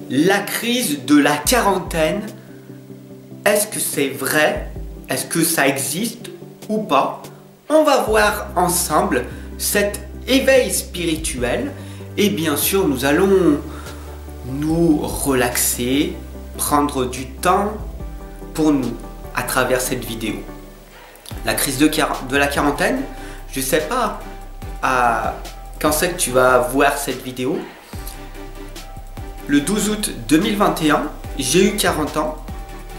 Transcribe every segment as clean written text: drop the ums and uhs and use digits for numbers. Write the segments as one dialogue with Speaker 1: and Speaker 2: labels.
Speaker 1: La crise de la quarantaine, est-ce que c'est vrai? Est-ce que ça existe ou pas? On va voir ensemble cet éveil spirituel et bien sûr nous allons nous relaxer, prendre du temps pour nous à travers cette vidéo. La crise de la quarantaine, je sais pas quand c'est que tu vas voir cette vidéo. Le 12 août 2021, j'ai eu 40 ans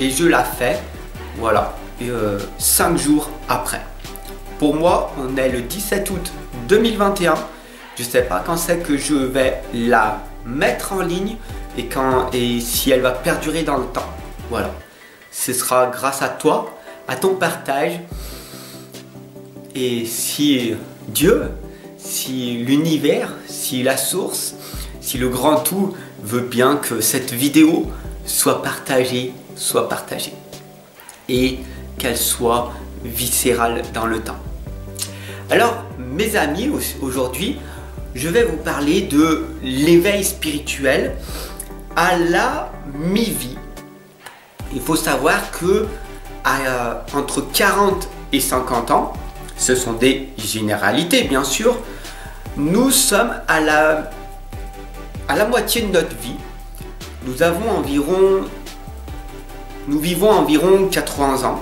Speaker 1: et je la fais, voilà, 5 jours après. Pour moi, on est le 17 août 2021. Je sais pas quand c'est que je vais la mettre en ligne et si elle va perdurer dans le temps. Voilà, ce sera grâce à toi, à ton partage. Et si Dieu, si l'univers, si la source, si le grand tout veut bien que cette vidéo soit partagée et qu'elle soit viscérale dans le temps. Alors mes amis, aujourd'hui je vais vous parler de l'éveil spirituel à la mi-vie. Il faut savoir que entre 40 et 50 ans, ce sont des généralités bien sûr, nous sommes à la moitié de notre vie. Nous vivons environ 80 ans,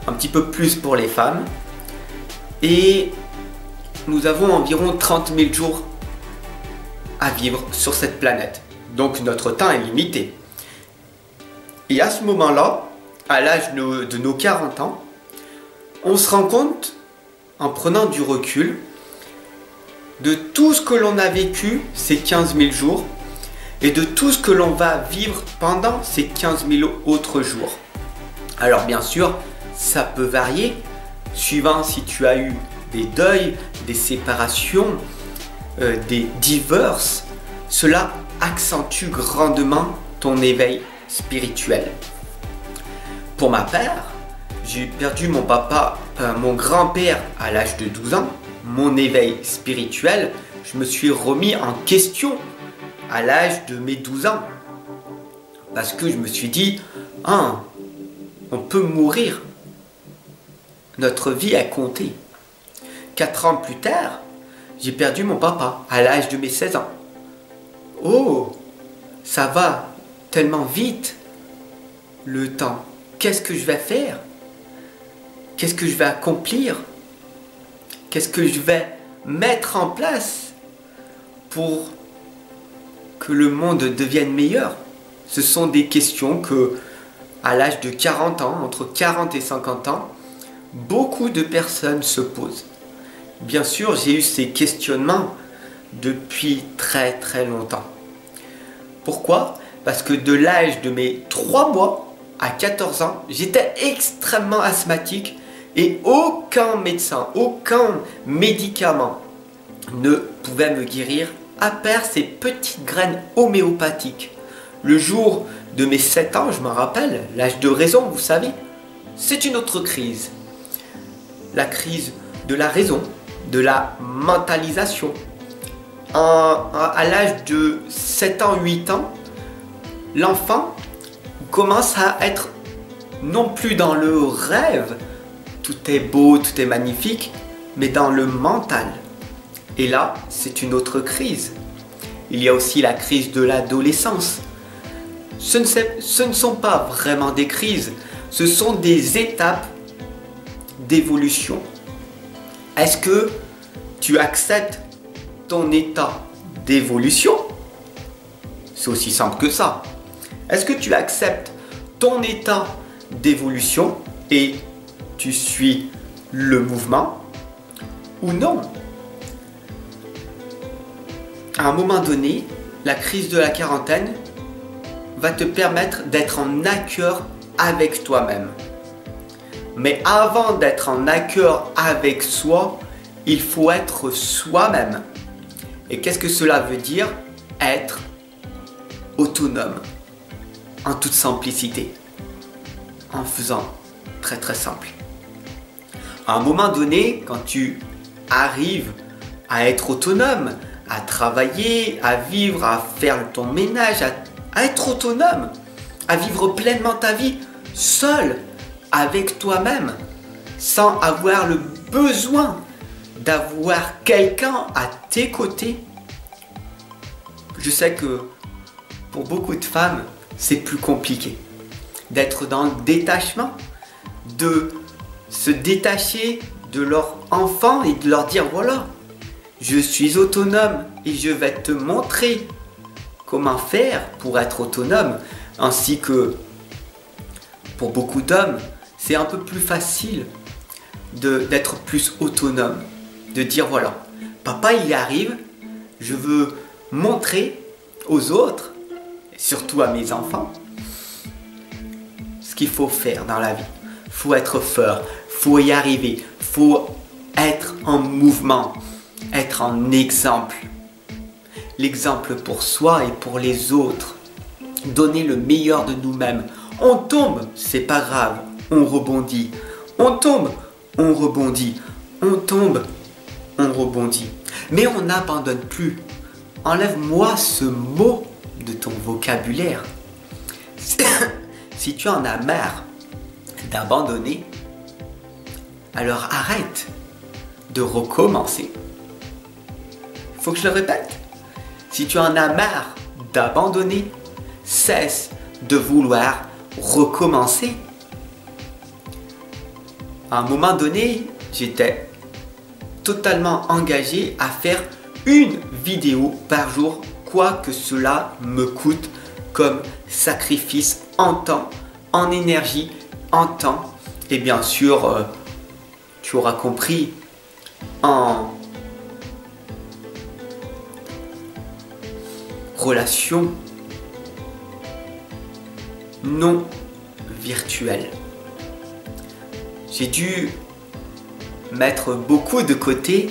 Speaker 1: un petit peu plus pour les femmes, et nous avons environ 30 000 jours à vivre sur cette planète. Donc notre temps est limité. Et à ce moment-là, à l'âge de nos 40 ans, on se rend compte, en prenant du recul, de tout ce que l'on a vécu ces 15 000 jours et de tout ce que l'on va vivre pendant ces 15 000 autres jours. Alors bien sûr, ça peut varier suivant si tu as eu des deuils, des séparations, des divorces. Cela accentue grandement ton éveil spirituel. Pour ma part, j'ai perdu mon grand-père à l'âge de 12 ans. Mon éveil spirituel, je me suis remis en question à l'âge de mes 12 ans. Parce que je me suis dit, on peut mourir. Notre vie a compté. 4 ans plus tard, j'ai perdu mon papa à l'âge de mes 16 ans. Oh, ça va tellement vite, le temps. Qu'est-ce que je vais faire? Qu'est-ce que je vais accomplir? Qu'est-ce que je vais mettre en place pour que le monde devienne meilleur? Ce sont des questions que, à l'âge de 40 ans, entre 40 et 50 ans, beaucoup de personnes se posent. Bien sûr, j'ai eu ces questionnements depuis très très longtemps. Pourquoi? Parce que de l'âge de mes 3 mois à 14 ans, j'étais extrêmement asthmatique. Et aucun médecin, aucun médicament ne pouvait me guérir à part ces petites graines homéopathiques. Le jour de mes 7 ans, je m'en rappelle, l'âge de raison, vous savez, c'est une autre crise. La crise de la raison, de la mentalisation. À l'âge de 7 ans, 8 ans, l'enfant commence à être non plus dans le rêve, tout est beau, tout est magnifique, mais dans le mental. Et là, c'est une autre crise. Il y a aussi la crise de l'adolescence. Ce ne sont pas vraiment des crises, ce sont des étapes d'évolution. Est-ce que tu acceptes ton état d'évolution? C'est aussi simple que ça. Est-ce que tu acceptes ton état d'évolution et tu suis le mouvement ou non? À un moment donné, la crise de la quarantaine va te permettre d'être en accord avec toi-même. Mais avant d'être en accord avec soi, il faut être soi-même. Et qu'est-ce que cela veut dire? Être autonome, en toute simplicité, en faisant très très simple. À un moment donné, quand tu arrives à être autonome, à travailler, à vivre, à faire ton ménage, à être autonome, à vivre pleinement ta vie seul, avec toi-même, sans avoir le besoin d'avoir quelqu'un à tes côtés. Je sais que pour beaucoup de femmes, c'est plus compliqué d'être dans le détachement, de se détacher de leur enfant et de leur dire voilà, je suis autonome et je vais te montrer comment faire pour être autonome, ainsi que pour beaucoup d'hommes, c'est un peu plus facile d'être plus autonome, de dire voilà, papa il y arrive, je veux montrer aux autres, surtout à mes enfants, ce qu'il faut faire dans la vie. Faut être fort, faut y arriver, faut être en mouvement, être en exemple. L'exemple pour soi et pour les autres. Donner le meilleur de nous-mêmes. On tombe, c'est pas grave, on rebondit. On tombe, on rebondit. On tombe, on rebondit. Mais on n'abandonne plus. Enlève-moi ce mot de ton vocabulaire. Si tu en as marre d'abandonner, alors arrête de recommencer. Faut que je le répète. Si tu en as marre d'abandonner, cesse de vouloir recommencer. À un moment donné, j'étais totalement engagé à faire une vidéo par jour, quoi que cela me coûte comme sacrifice en temps, en énergie, en temps, et bien sûr, tu auras compris, en relation non virtuelle. J'ai dû mettre beaucoup de côté,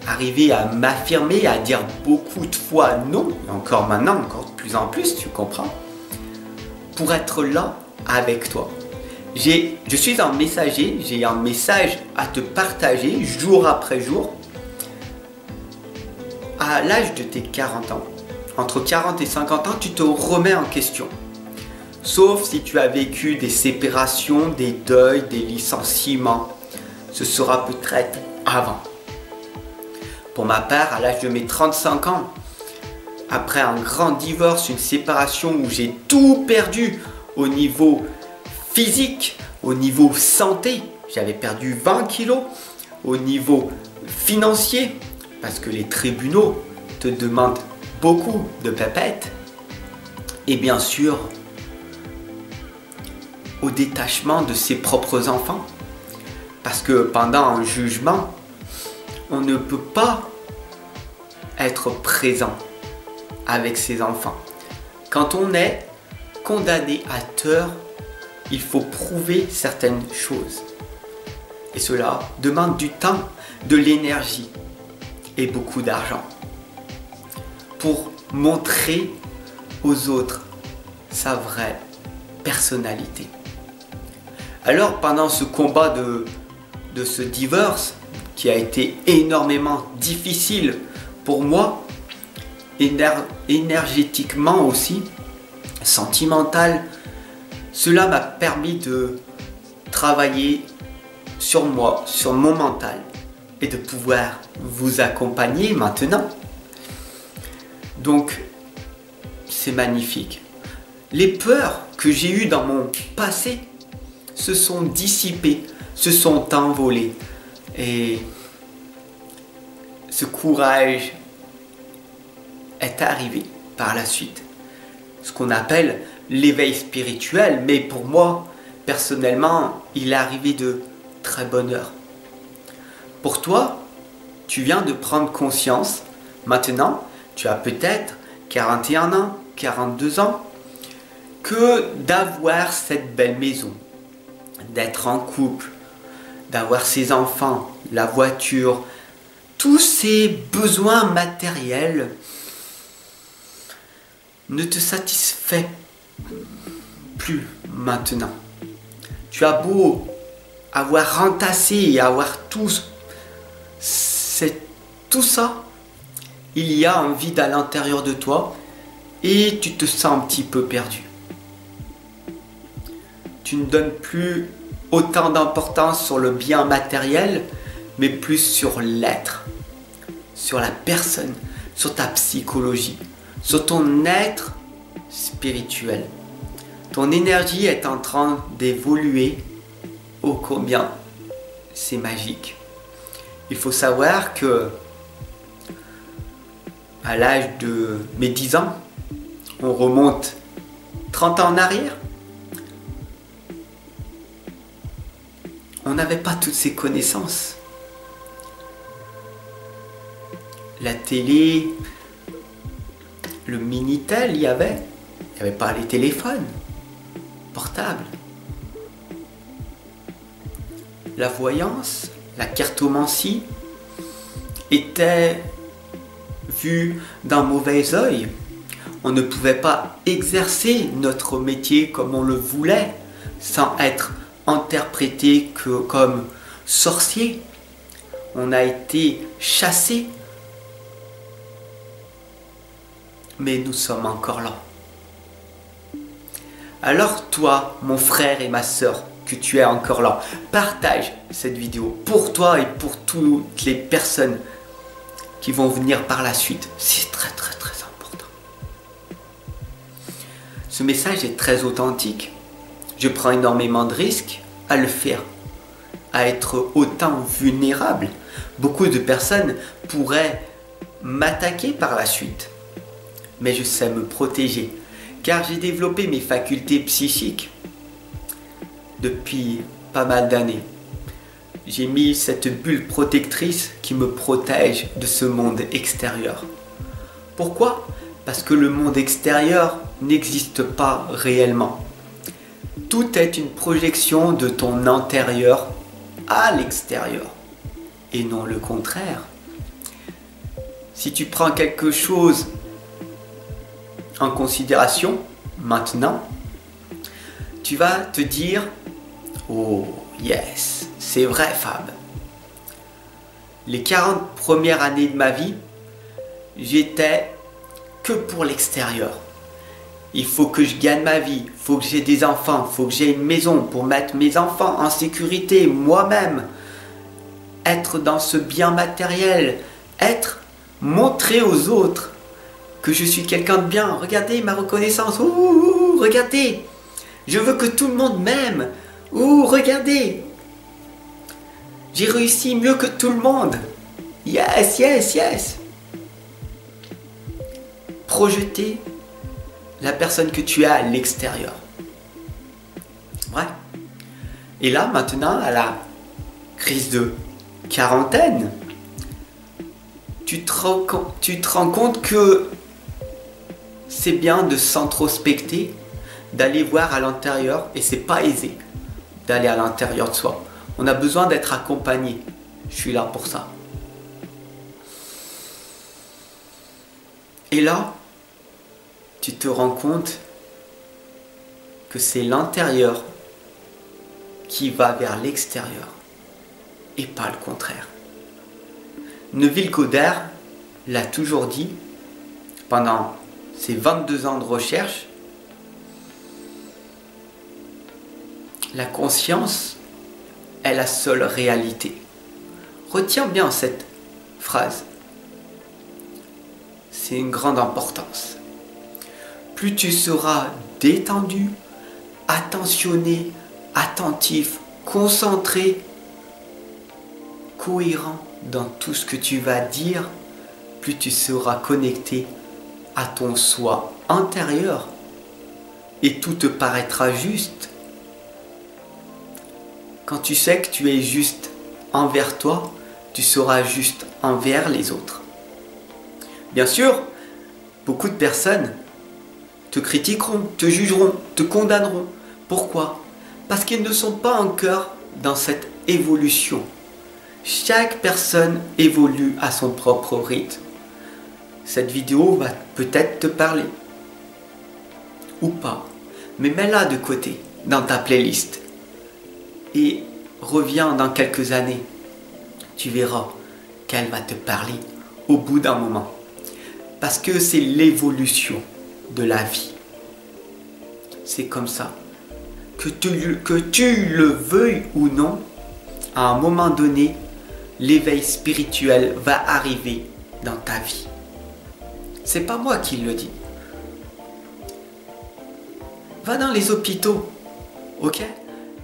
Speaker 1: arriver à m'affirmer, à dire beaucoup de fois non, et encore maintenant, encore de plus en plus, tu comprends, pour être là avec toi. Je suis un messager, j'ai un message à te partager jour après jour. À l'âge de tes 40 ans, entre 40 et 50 ans, tu te remets en question. Sauf si tu as vécu des séparations, des deuils, des licenciements. Ce sera peut-être avant. Pour ma part, à l'âge de mes 35 ans, après un grand divorce, une séparation où j'ai tout perdu au niveau physique, au niveau santé, j'avais perdu 20 kilos, au niveau financier, parce que les tribunaux te demandent beaucoup de pépettes, et bien sûr, au détachement de ses propres enfants. Parce que pendant un jugement, on ne peut pas être présent avec ses enfants. Quand on est condamné à tort, il faut prouver certaines choses. Et cela demande du temps, de l'énergie et beaucoup d'argent pour montrer aux autres sa vraie personnalité. Alors pendant ce combat de ce divorce qui a été énormément difficile pour moi, énergétiquement aussi, sentimental, cela m'a permis de travailler sur moi, sur mon mental et de pouvoir vous accompagner maintenant. Donc, c'est magnifique. Les peurs que j'ai eues dans mon passé se sont dissipées, se sont envolées. Et ce courage est arrivé par la suite. Ce qu'on appelle l'éveil spirituel, mais pour moi, personnellement, il est arrivé de très bonne heure. Pour toi, tu viens de prendre conscience, maintenant, tu as peut-être 41 ans, 42 ans, que d'avoir cette belle maison, d'être en couple, d'avoir ses enfants, la voiture, tous ces besoins matériels ne te satisfait plus maintenant. Tu as beau avoir entassé et avoir tout ça, il y a un vide à l'intérieur de toi et tu te sens un petit peu perdu. Tu ne donnes plus autant d'importance sur le bien matériel, mais plus sur l'être, sur la personne, sur ta psychologie, sur ton être spirituel. Ton énergie est en train d'évoluer. Ô combien c'est magique. Il faut savoir que à l'âge de mes 10 ans, on remonte 30 ans en arrière, on n'avait pas toutes ces connaissances. La télé, le Minitel, il n'y avait pas les téléphones portables. La voyance, la cartomancie était vue d'un mauvais œil. On ne pouvait pas exercer notre métier comme on le voulait sans être interprété comme sorcier. On a été chassés. Mais nous sommes encore là. Alors toi, mon frère et ma sœur, que tu es encore là, partage cette vidéo pour toi et pour toutes les personnes qui vont venir par la suite. C'est très très très important. Ce message est très authentique. Je prends énormément de risques à le faire, à être autant vulnérable. Beaucoup de personnes pourraient m'attaquer par la suite. Mais je sais me protéger, car j'ai développé mes facultés psychiques depuis pas mal d'années. J'ai mis cette bulle protectrice qui me protège de ce monde extérieur. Pourquoi? Parce que le monde extérieur n'existe pas réellement. Tout est une projection de ton intérieur à l'extérieur, et non le contraire. Si tu prends quelque chose en considération maintenant, tu vas te dire: oh yes, c'est vrai Fab. Les 40 premières années de ma vie, j'étais que pour l'extérieur. Il faut que je gagne ma vie, il faut que j'ai des enfants, il faut que j'ai une maison pour mettre mes enfants en sécurité, moi-même. Être dans ce bien matériel, montrer aux autres que je suis quelqu'un de bien. Regardez ma reconnaissance. Ouh, regardez. Je veux que tout le monde m'aime. Ouh, regardez. J'ai réussi mieux que tout le monde. Yes, yes, yes. Projeter la personne que tu as à l'extérieur. Ouais. Et là, maintenant, à la crise de quarantaine, tu te rends compte que c'est bien de s'introspecter, d'aller voir à l'intérieur, et c'est pas aisé d'aller à l'intérieur de soi. On a besoin d'être accompagné. Je suis là pour ça. Et là, tu te rends compte que c'est l'intérieur qui va vers l'extérieur et pas le contraire. Neville Goddard l'a toujours dit pendant ses 22 ans de recherche. La conscience est la seule réalité. Retiens bien cette phrase. C'est une grande importance. Plus tu seras détendu, attentionné, attentif, concentré, cohérent dans tout ce que tu vas dire, plus tu seras connecté à ton soi intérieur et tout te paraîtra juste. Quand tu sais que tu es juste envers toi, tu seras juste envers les autres. Bien sûr, beaucoup de personnes te critiqueront, te jugeront, te condamneront. Pourquoi? Parce qu'ils ne sont pas encore dans cette évolution. Chaque personne évolue à son propre rythme. Cette vidéo va peut-être te parler. Ou pas. Mais mets-la de côté dans ta playlist. Et reviens dans quelques années. Tu verras qu'elle va te parler au bout d'un moment. Parce que c'est l'évolution de la vie. C'est comme ça. Que tu le veuilles ou non, à un moment donné, l'éveil spirituel va arriver dans ta vie. C'est pas moi qui le dis. Va dans les hôpitaux, ok?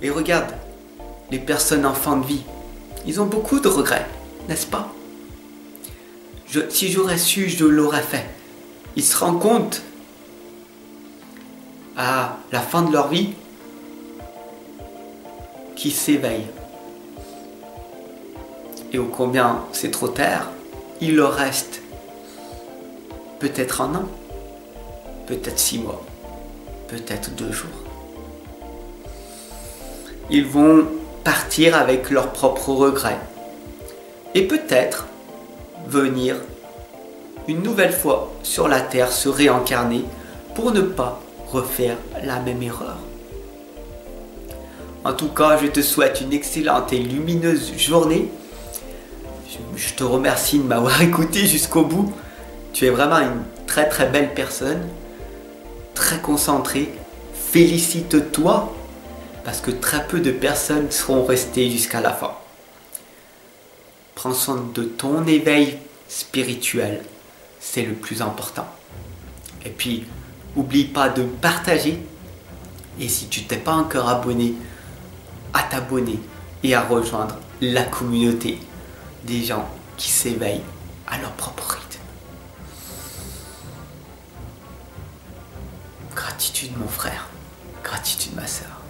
Speaker 1: Et regarde, les personnes en fin de vie, ils ont beaucoup de regrets, n'est-ce pas? Si j'aurais su, je l'aurais fait. Ils se rendent compte à la fin de leur vie qu'ils s'éveillent. Et ô combien c'est trop tard, il leur reste peut-être un an, peut-être 6 mois, peut-être 2 jours. Ils vont partir avec leurs propres regrets. Et peut-être venir une nouvelle fois sur la terre se réincarner pour ne pas refaire la même erreur. En tout cas, je te souhaite une excellente et lumineuse journée. Je te remercie de m'avoir écouté jusqu'au bout. Tu es vraiment une très très belle personne, très concentrée. Félicite-toi parce que très peu de personnes seront restées jusqu'à la fin. Prends soin de ton éveil spirituel, c'est le plus important. Et puis, n'oublie pas de partager. Et si tu t'es pas encore abonné, à t'abonner et à rejoindre la communauté des gens qui s'éveillent à leur propre rythme. Gratitude mon frère, gratitude ma sœur.